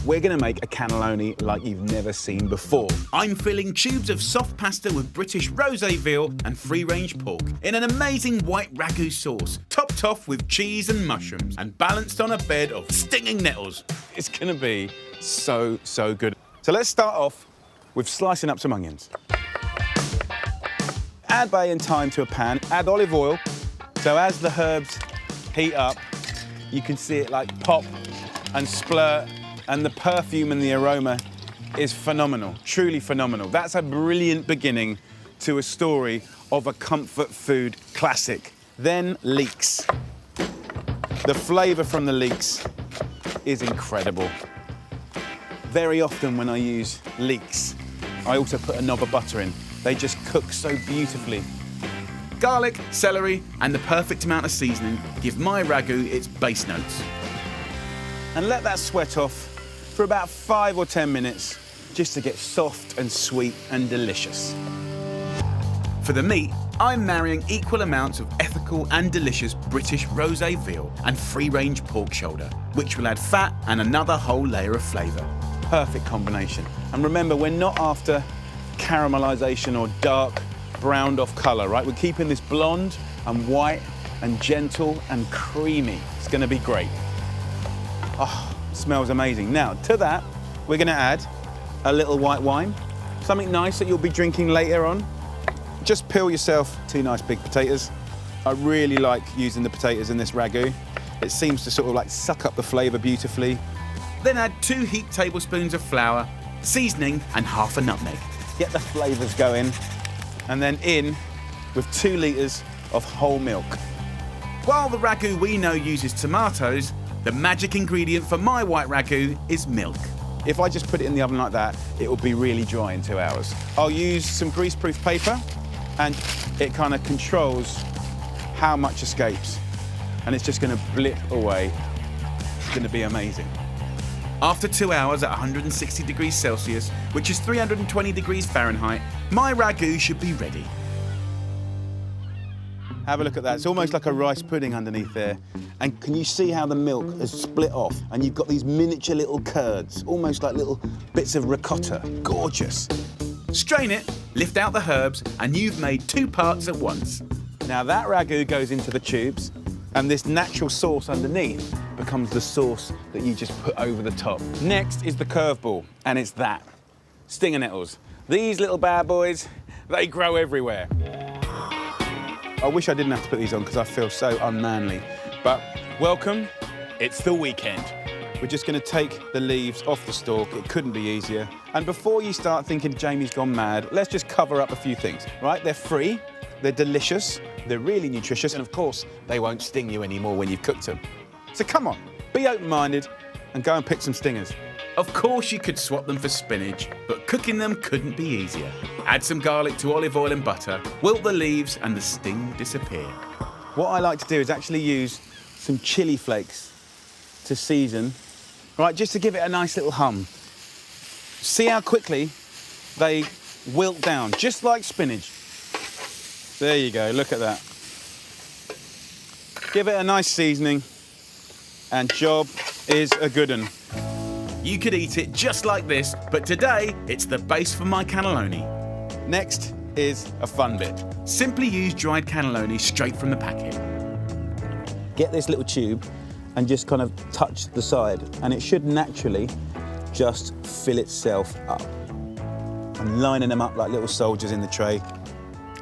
we're gonna make a cannelloni like you've never seen before. I'm filling tubes of soft pasta with British rosé veal and free-range pork in an amazing white ragu sauce, topped off with cheese and mushrooms and balanced on a bed of stinging nettles. It's gonna be so, so good. So let's start off with slicing up some onions. Add bay and thyme to a pan, add olive oil, so as the herbs heat up, you can see it like pop and splurt, and the perfume and the aroma is phenomenal, truly phenomenal. That's a brilliant beginning to a story of a comfort food classic. Then leeks. The flavour from the leeks is incredible. Very often when I use leeks, I also put a knob of butter in. They just cook so beautifully. Garlic, celery, and the perfect amount of seasoning give my ragu its base notes. And let that sweat off for about 5 or 10 minutes, just to get soft and sweet and delicious. For the meat, I'm marrying equal amounts of ethical and delicious British rosé veal and free-range pork shoulder, which will add fat and another whole layer of flavour. Perfect combination. And remember, we're not after caramelisation or dark browned off colour, right? We're keeping this blonde and white and gentle and creamy. It's gonna be great. Oh, smells amazing. Now, to that, we're gonna add a little white wine, something nice that you'll be drinking later on. Just peel yourself 2 nice big potatoes. I really like using the potatoes in this ragu. It seems to sort of like suck up the flavour beautifully. Then add 2 heaped tablespoons of flour, seasoning, and half a nutmeg. Get the flavours going, and then in with 2 litres of whole milk. While the ragu we know uses tomatoes, the magic ingredient for my white ragu is milk. If I just put it in the oven like that, it will be really dry in 2 hours. I'll use some grease-proof paper, and it kind of controls how much escapes. And it's just going to blip away. It's going to be amazing. After 2 hours at 160 degrees Celsius, which is 320 degrees Fahrenheit, my ragu should be ready. Have a look at that. It's almost like a rice pudding underneath there. And can you see how the milk has split off? And you've got these miniature little curds, almost like little bits of ricotta. Gorgeous. Strain it, lift out the herbs, and you've made 2 parts at once. Now that ragu goes into the tubes, and this natural sauce underneath becomes the sauce that you just put over the top. Next is the curveball, and it's that. Stinger nettles. These little bad boys, they grow everywhere. I wish I didn't have to put these on because I feel so unmanly. But welcome, it's the weekend. We're just gonna take the leaves off the stalk. It couldn't be easier. And before you start thinking Jamie's gone mad, let's just cover up a few things, right? They're free, they're delicious, they're really nutritious, and of course, they won't sting you anymore when you've cooked them. So come on, be open-minded and go and pick some stingers. Of course you could swap them for spinach, but cooking them couldn't be easier. Add some garlic to olive oil and butter, wilt the leaves, and the sting will disappear. What I like to do is actually use some chili flakes to season, right, just to give it a nice little hum. See how quickly they wilt down, just like spinach. There you go, look at that. Give it a nice seasoning, and job is a good one. You could eat it just like this, but today it's the base for my cannelloni. Next is a fun bit. Simply use dried cannelloni straight from the packet. Get this little tube and just kind of touch the side, and it should naturally just fill itself up. I'm lining them up like little soldiers in the tray.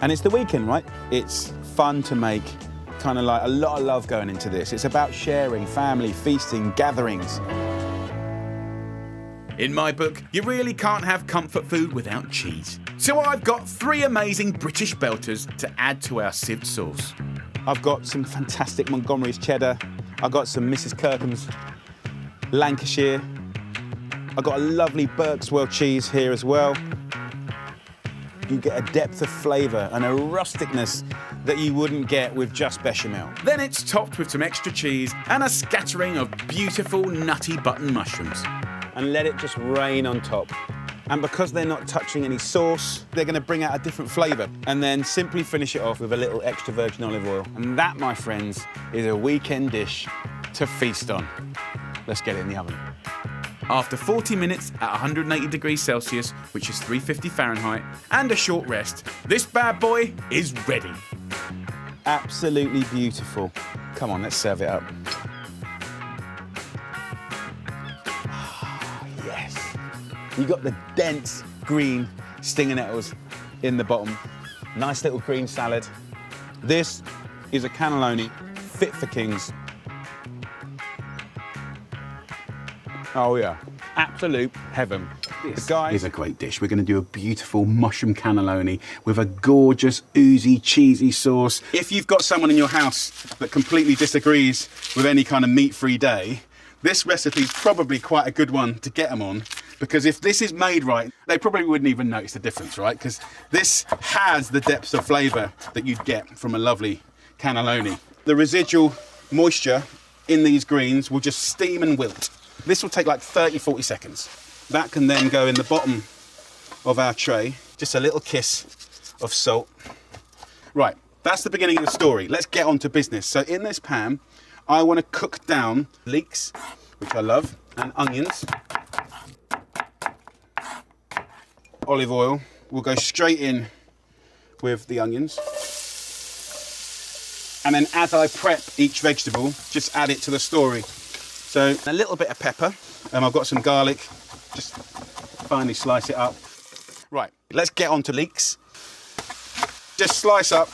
And it's the weekend, right? It's fun to make, kind of like a lot of love going into this. It's about sharing, family, feasting, gatherings. In my book, you really can't have comfort food without cheese. So I've got 3 amazing British belters to add to our sieved sauce. I've got some fantastic Montgomery's cheddar. I've got some Mrs. Kirkham's Lancashire. I've got a lovely Berkswell cheese here as well. You get a depth of flavour and a rusticness that you wouldn't get with just bechamel. Then it's topped with some extra cheese and a scattering of beautiful nutty button mushrooms. And let it just rain on top. And because they're not touching any sauce, they're going to bring out a different flavour. And then simply finish it off with a little extra virgin olive oil. And that, my friends, is a weekend dish to feast on. Let's get it in the oven. After 40 minutes at 180 degrees Celsius, which is 350 Fahrenheit, and a short rest, this bad boy is ready. Absolutely beautiful. Come on, let's serve it up. Yes. You got the dense green stinger nettles in the bottom. Nice little green salad. This is a cannelloni fit for kings. Oh yeah, absolute heaven. This guys is a great dish. We're going to do a beautiful mushroom cannelloni with a gorgeous, oozy, cheesy sauce. If you've got someone in your house that completely disagrees with any kind of meat-free day, this recipe is probably quite a good one to get them on, because if this is made right, they probably wouldn't even notice the difference, right? Because this has the depths of flavour that you'd get from a lovely cannelloni. The residual moisture in these greens will just steam and wilt. This will take like 30-40 seconds. That can then go in the bottom of our tray. Just a little kiss of salt. Right, that's the beginning of the story. Let's get on to business. So in this pan, I want to cook down leeks, which I love, and onions. Olive oil will go straight in with the onions. And then as I prep each vegetable, just add it to the story. So a little bit of pepper, and I've got some garlic, just finely slice it up. Right, let's get on to leeks. Just slice up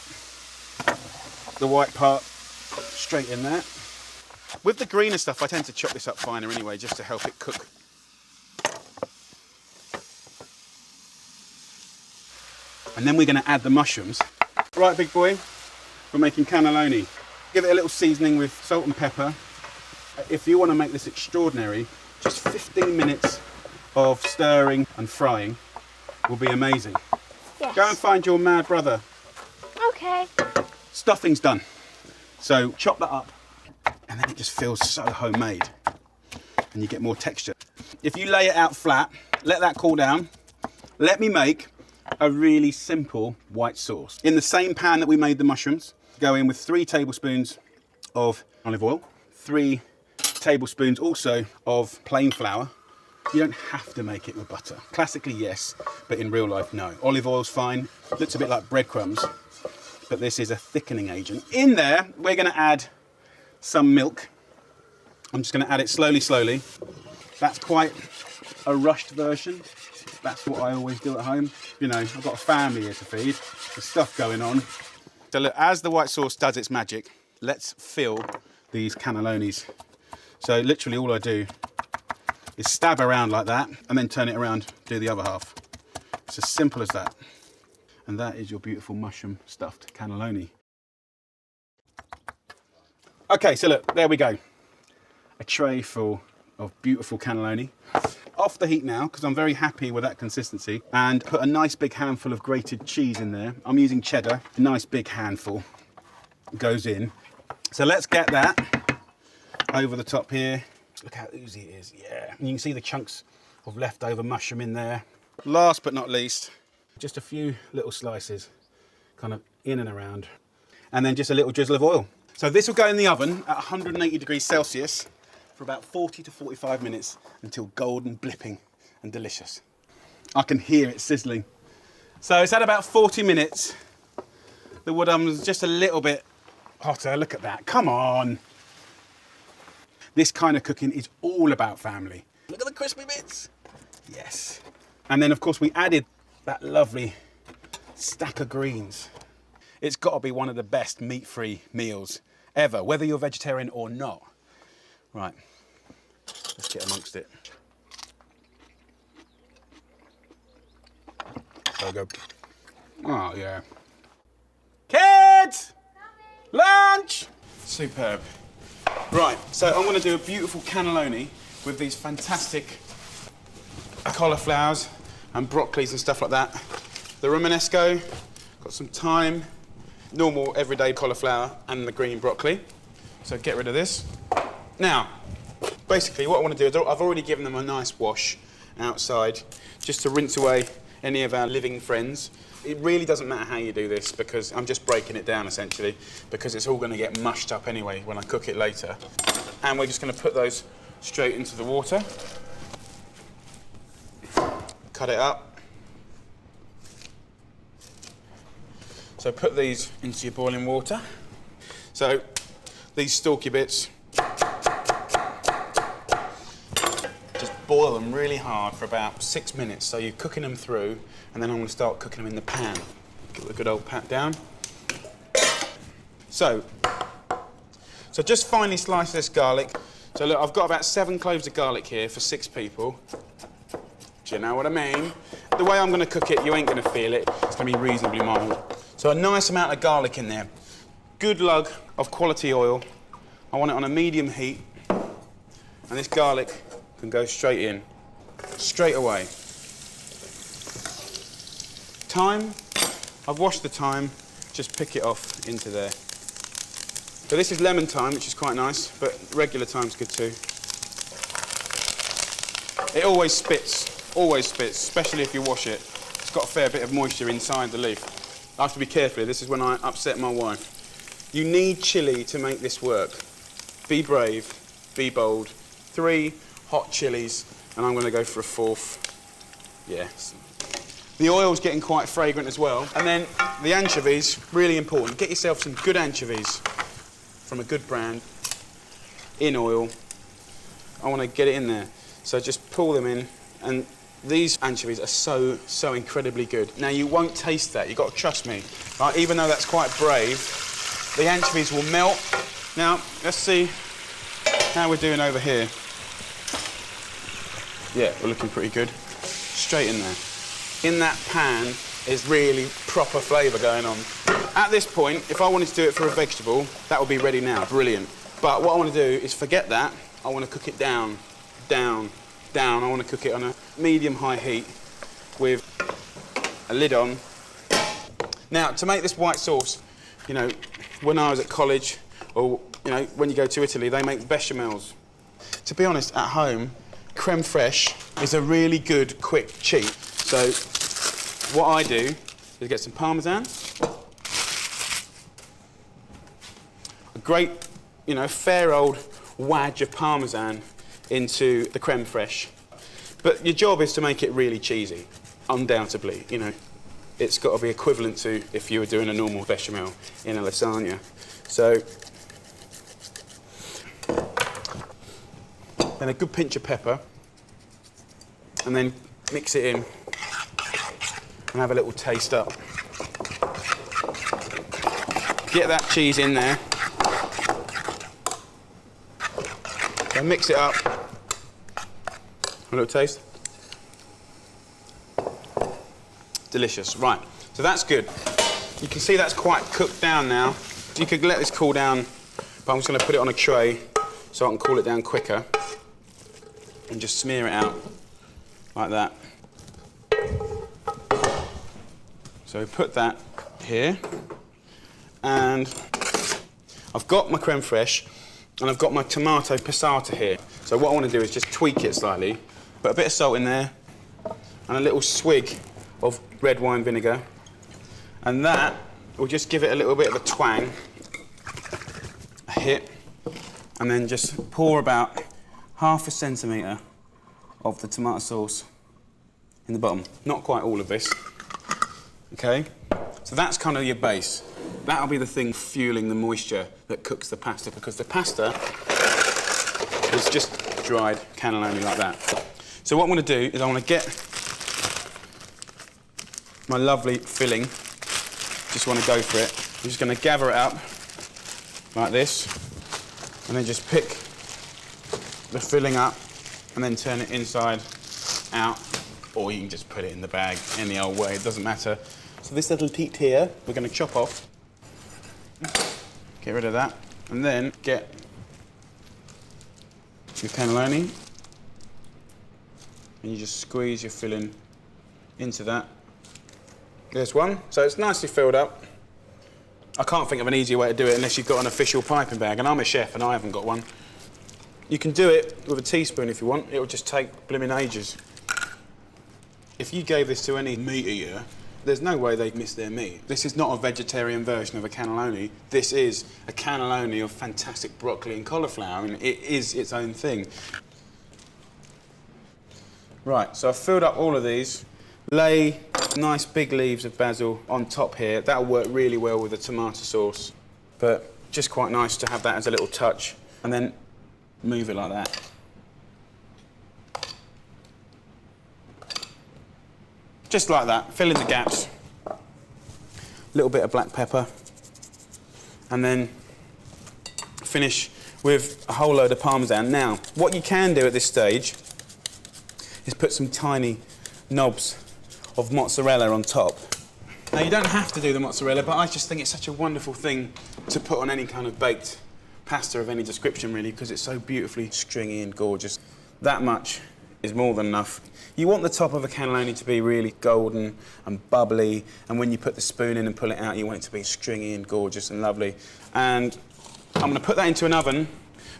the white part straight in there. With the greener stuff, I tend to chop this up finer anyway, just to help it cook. And then we're going to add the mushrooms. Right, big boy, we're making cannelloni. Give it a little seasoning with salt and pepper. If you want to make this extraordinary, just 15 minutes of stirring and frying will be amazing. Yes. Go and find your mad brother. Okay. Stuffing's done. So chop that up, and then it just feels so homemade, and you get more texture. If you lay it out flat, let that cool down. Let me make a really simple white sauce. In the same pan that we made the mushrooms, go in with 3 tablespoons of olive oil, 3 tablespoons also of plain flour. You don't have to make it with butter. Classically, yes, but in real life, no. Olive oil's fine. Looks a bit like breadcrumbs, but this is a thickening agent. In there, we're going to add some milk. I'm just going to add it slowly, slowly. That's quite a rushed version. That's what I always do at home. You know, I've got a family here to feed. There's stuff going on. So look, as the white sauce does its magic, let's fill these cannellonis. So literally all I do is stab around like that and then turn it around, do the other half. It's as simple as that. And that is your beautiful mushroom stuffed cannelloni. Okay, so look, there we go. A tray full of beautiful cannelloni. Off the heat now, because I'm very happy with that consistency. And put a nice big handful of grated cheese in there. I'm using cheddar, a nice big handful goes in. So let's get that over the top here. Look how oozy it is, yeah. And you can see the chunks of leftover mushroom in there. Last but not least, just a few little slices, kind of in and around. And then just a little drizzle of oil. So this will go in the oven at 180 degrees Celsius for about 40 to 45 minutes until golden, blipping and delicious. I can hear it sizzling. So it's at about 40 minutes. The wood oven's just a little bit hotter. Look at that, come on. This kind of cooking is all about family. Look at the crispy bits. Yes. And then of course we added that lovely stack of greens. It's got to be one of the best meat-free meals ever, whether you're vegetarian or not. Right, let's get amongst it. So go. Oh yeah. Kids! Lunch! Superb. Right, so I'm going to do a beautiful cannelloni with these fantastic cauliflowers and broccolis and stuff like that. The romanesco, got some thyme, normal everyday cauliflower and the green broccoli. So get rid of this. Now, basically what I want to do is I've already given them a nice wash outside just to rinse away any of our living friends. It really doesn't matter how you do this because I'm just breaking it down essentially because it's all going to get mushed up anyway when I cook it later. And we're just going to put those straight into the water. cut it up. So put these into your boiling water. So these stalky bits, just boil them really hard for about 6 minutes. So you're cooking them through, and then I'm going to start cooking them in the pan. Get the good old pat down. So just finely slice this garlic. So look, I've got about 7 cloves of garlic here for 6 people. Do you know what I mean? The way I'm going to cook it, you ain't going to feel it. It's going to be reasonably mild. So a nice amount of garlic in there. Good lug of quality oil. I want it on a medium heat. And this garlic can go straight in, straight away. Thyme, I've washed the thyme, just pick it off into there. So this is lemon thyme, which is quite nice, but regular thyme's good too. It always spits, especially if you wash it. It's got a fair bit of moisture inside the leaf. I have to be careful here. This is when I upset my wife. You need chilli to make this work. Be brave, be bold. 3 hot chilies, and I'm going to go for a 4th. Yes. The oil's getting quite fragrant as well. And then the anchovies, really important. Get yourself some good anchovies from a good brand, in oil. I want to get it in there. So just pull them in, and these anchovies are so incredibly good. Now, you won't taste that. You've got to trust me. Right? Even though that's quite brave, the anchovies will melt. Now, let's see how we're doing over here. Yeah, we're looking pretty good. Straight in there. In that pan is really proper flavour going on. At this point, if I wanted to do it for a vegetable, that would be ready now. Brilliant. But what I want to do is forget that. I want to cook it down. I want to cook it on a medium-high heat with a lid on. Now, to make this white sauce, you know, when I was at college, or, you know, when you go to Italy, they make bechamels. To be honest, at home, creme fraiche is a really good, quick cheat. So what I do is get some Parmesan, a great, you know, fair old wadge of Parmesan into the creme fraiche. But your job is to make it really cheesy, undoubtedly, you know. It's got to be equivalent to if you were doing a normal bechamel in a lasagna. So, then a good pinch of pepper, and then mix it in and have a little taste up. Get that cheese in there. Then mix it up. A little taste. Delicious. Right, so that's good. You can see that's quite cooked down now. You could let this cool down, but I'm just going to put it on a tray so I can cool it down quicker. And just smear it out like that. So we put that here. And I've got my creme fraiche and I've got my tomato passata here. So what I want to do is just tweak it slightly. Put a bit of salt in there and a little swig of red wine vinegar. And that will just give it a little bit of a twang, a hit, and then just pour about ½ centimetre of the tomato sauce in the bottom. Not quite all of this, okay? So that's kind of your base. That'll be the thing fueling the moisture that cooks the pasta, because the pasta is just dried cannelloni like that. So what I'm going to do is I want to get my lovely filling. Just want to go for it. I'm just going to gather it up like this, and then just pick the filling up and then turn it inside out, or you can just put it in the bag any old way, it doesn't matter. So this little teat here, we're going to chop off. Get rid of that, and then get your cannelloni, and you just squeeze your filling into that. There's one, so it's nicely filled up. I can't think of an easier way to do it unless you've got an official piping bag, and I'm a chef and I haven't got one. You can do it with a teaspoon if you want. It'll just take blimmin' ages. If you gave this to any meat eater, there's no way they'd miss their meat. This is not a vegetarian version of a cannelloni. This is a cannelloni of fantastic broccoli and cauliflower, and it is its own thing. Right, so I've filled up all of these. Lay nice big leaves of basil on top here. That'll work really well with the tomato sauce. But just quite nice to have that as a little touch. And then move it like that. Just like that, fill in the gaps. A little bit of black pepper. And then finish with a whole load of parmesan. Now, what you can do at this stage is put some tiny knobs of mozzarella on top. Now, you don't have to do the mozzarella, but I just think it's such a wonderful thing to put on any kind of baked pasta of any description, really, because it's so beautifully stringy and gorgeous. That much is more than enough. You want the top of a cannelloni to be really golden and bubbly, and when you put the spoon in and pull it out, you want it to be stringy and gorgeous and lovely. And I'm going to put that into an oven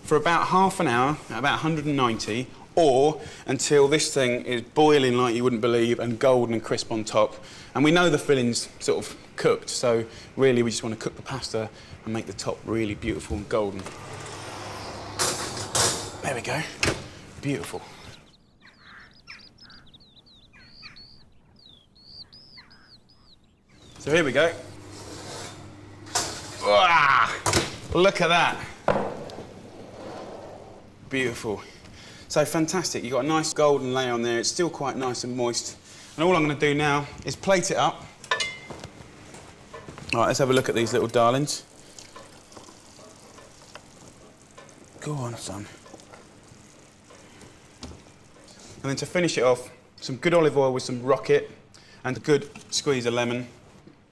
for about half an hour, at about 190, or until this thing is boiling like you wouldn't believe and golden and crisp on top. And we know the filling's sort of cooked, so really we just want to cook the pasta and make the top really beautiful and golden. There we go. Beautiful. So here we go. Wow, look at that. Beautiful. So fantastic. You've got a nice golden layer on there. It's still quite nice and moist. And all I'm going to do now is plate it up. All right, let's have a look at these little darlings. Go on, son. And then to finish it off, some good olive oil with some rocket and a good squeeze of lemon.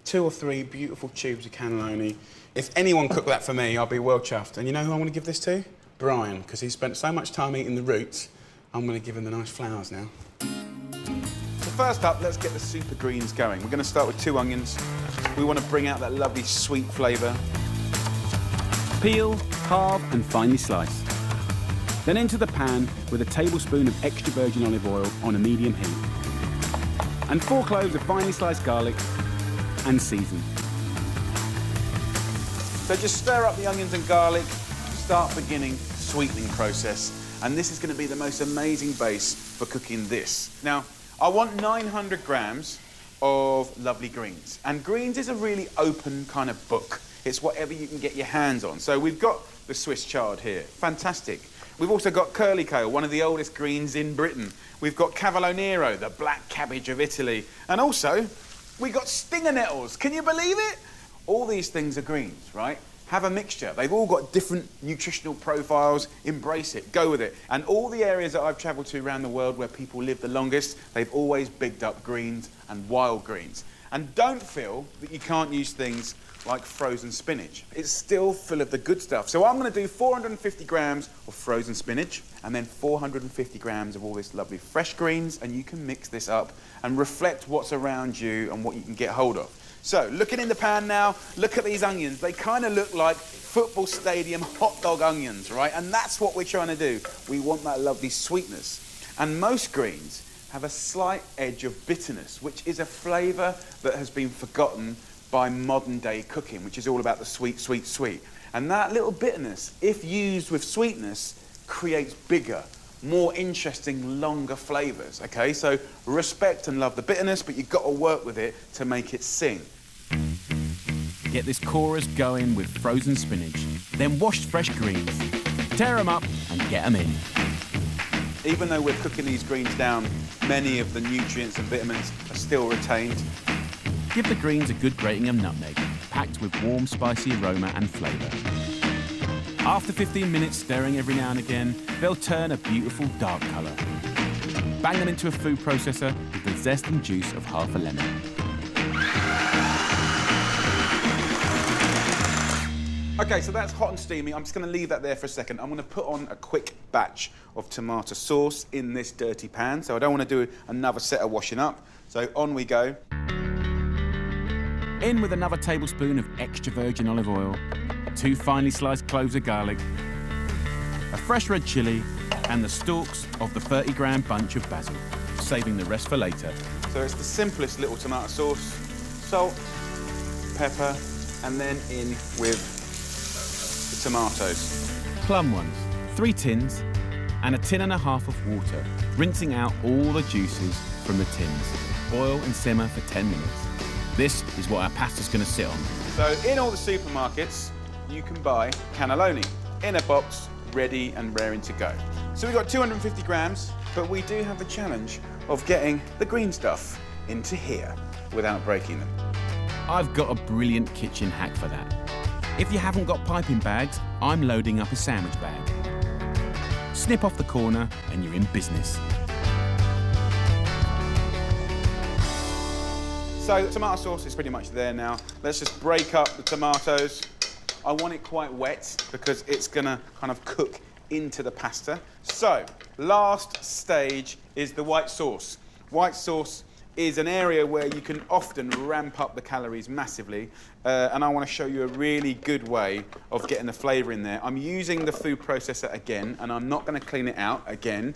2 or 3 beautiful tubes of cannelloni. If anyone cooked that for me, I'll be well chuffed. And you know who I want to give this to? Brian, because he spent so much time eating the roots. I'm going to give him the nice flowers now. So first up, let's get the super greens going. We're going to start with 2 onions. We want to bring out that lovely sweet flavour. Peel, halve and finely slice. Then into the pan with a tablespoon of extra virgin olive oil on a medium heat. And 4 cloves of finely sliced garlic and season. So just stir up the onions and garlic, start beginning sweetening process. And this is going to be the most amazing base for cooking this. Now, I want 900 grams of lovely greens. And greens is a really open kind of book. It's whatever you can get your hands on. So we've got the Swiss chard here, fantastic. We've also got curly kale, one of the oldest greens in Britain. We've got cavolo nero, the black cabbage of Italy. And also, we got stinger nettles. Can you believe it? All these things are greens, right? Have a mixture. They've all got different nutritional profiles. Embrace it. Go with it. And all the areas that I've travelled to around the world where people live the longest, they've always bigged up greens and wild greens. And don't feel that you can't use things like frozen spinach. It's still full of the good stuff. So I'm going to do 450 grams of frozen spinach and then 450 grams of all this lovely fresh greens, and you can mix this up and reflect what's around you and what you can get hold of. So looking in the pan now, look at these onions. They kind of look like football stadium hot dog onions, right? And that's what we're trying to do. We want that lovely sweetness. And most greens have a slight edge of bitterness, which is a flavour that has been forgotten by modern day cooking, which is all about the sweet, sweet, sweet. And that little bitterness, if used with sweetness, creates bigger, more interesting, longer flavours, okay? So respect and love the bitterness, but you've got to work with it to make it sing. Get this chorus going with frozen spinach, then washed fresh greens. Tear them up and get them in. Even though we're cooking these greens down, many of the nutrients and vitamins are still retained. Give the greens a good grating of nutmeg, packed with warm, spicy aroma and flavour. After 15 minutes stirring every now and again, they'll turn a beautiful dark colour. Bang them into a food processor with the zest and juice of half a lemon. Okay, so that's hot and steamy. I'm just going to leave that there for a second. I'm going to put on a quick batch of tomato sauce in this dirty pan, so I don't want to do another set of washing up. So on we go. In with another tablespoon of extra virgin olive oil, 2 finely sliced cloves of garlic, a fresh red chilli, and the stalks of the 30-gram bunch of basil, saving the rest for later. So it's the simplest little tomato sauce. Salt, pepper, and then in with the tomatoes. Plum ones, 3 tins, and a tin and a half of water, rinsing out all the juices from the tins. Boil and simmer for 10 minutes. This is what our pasta's going to sit on. So in all the supermarkets, you can buy cannelloni in a box, ready and raring to go. So we've got 250 grams, but we do have the challenge of getting the green stuff into here without breaking them. I've got a brilliant kitchen hack for that. If you haven't got piping bags, I'm loading up a sandwich bag. Snip off the corner and you're in business. So the tomato sauce is pretty much there now. Let's just break up the tomatoes. I want it quite wet because it's gonna kind of cook into the pasta. So, last stage is the white sauce. White sauce is an area where you can often ramp up the calories massively, and I want to show you a really good way of getting the flavour in there. I'm using the food processor again, and I'm not going to clean it out again.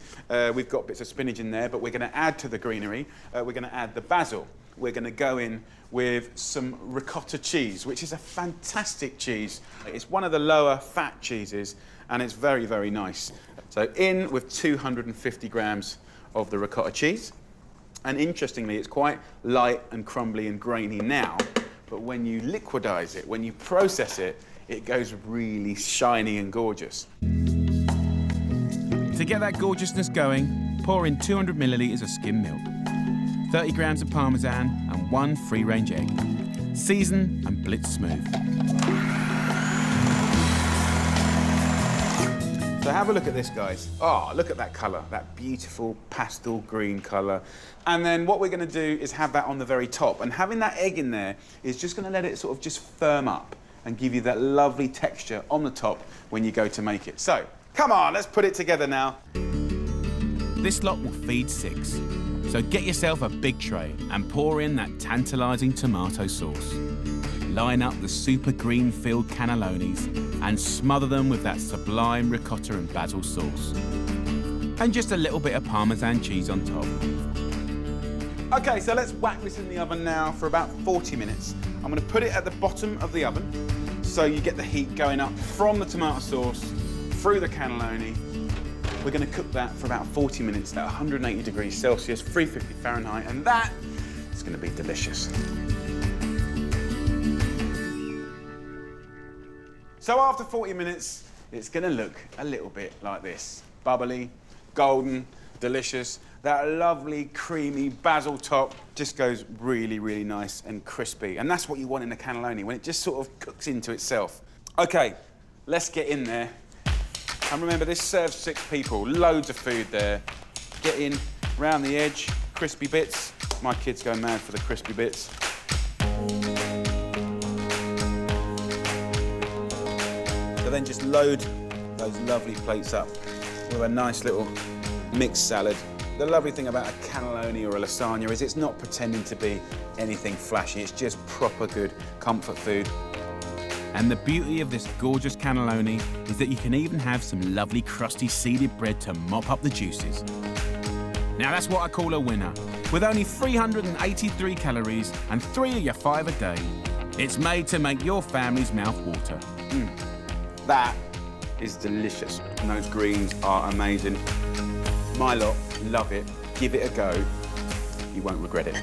We've got bits of spinach in there, but we're going to add to the greenery. We're going to add the basil. We're going to go in with some ricotta cheese, which is a fantastic cheese. It's one of the lower fat cheeses, and it's very, very nice. So in with 250 grams of the ricotta cheese. And interestingly, it's quite light and crumbly and grainy now, but when you liquidize it, when you process it, it goes really shiny and gorgeous. To get that gorgeousness going, pour in 200 millilitres of skim milk, 30 grams of Parmesan and 1 free-range egg. Season and blitz smooth. So have a look at this, guys. Oh, look at that colour, that beautiful pastel green colour. And then what we're going to do is have that on the very top. And having that egg in there is just going to let it sort of just firm up and give you that lovely texture on the top when you go to make it. So, come on, let's put it together now. This lot will feed 6. So get yourself a big tray and pour in that tantalising tomato sauce. Line up the super green-filled cannellonis and smother them with that sublime ricotta and basil sauce. And just a little bit of Parmesan cheese on top. Okay, so let's whack this in the oven now for about 40 minutes. I'm going to put it at the bottom of the oven so you get the heat going up from the tomato sauce through the cannelloni. We're going to cook that for about 40 minutes at 180 degrees Celsius, 350 Fahrenheit, and that is going to be delicious. So after 40 minutes, it's going to look a little bit like this. Bubbly, golden, delicious. That lovely, creamy basil top just goes really, really nice and crispy. And that's what you want in a cannelloni, when it just sort of cooks into itself. Okay, let's get in there. And remember, this serves 6 people, loads of food there. Get in, round the edge, crispy bits. My kids go mad for the crispy bits. So then just load those lovely plates up with a nice little mixed salad. The lovely thing about a cannelloni or a lasagna is it's not pretending to be anything flashy, it's just proper good comfort food. And the beauty of this gorgeous cannelloni is that you can even have some lovely crusty seeded bread to mop up the juices. Now that's what I call a winner. With only 383 calories and 3 of your 5 a day, it's made to make your family's mouth water. That is delicious. And those greens are amazing. My lot love it. Give it a go. You won't regret it.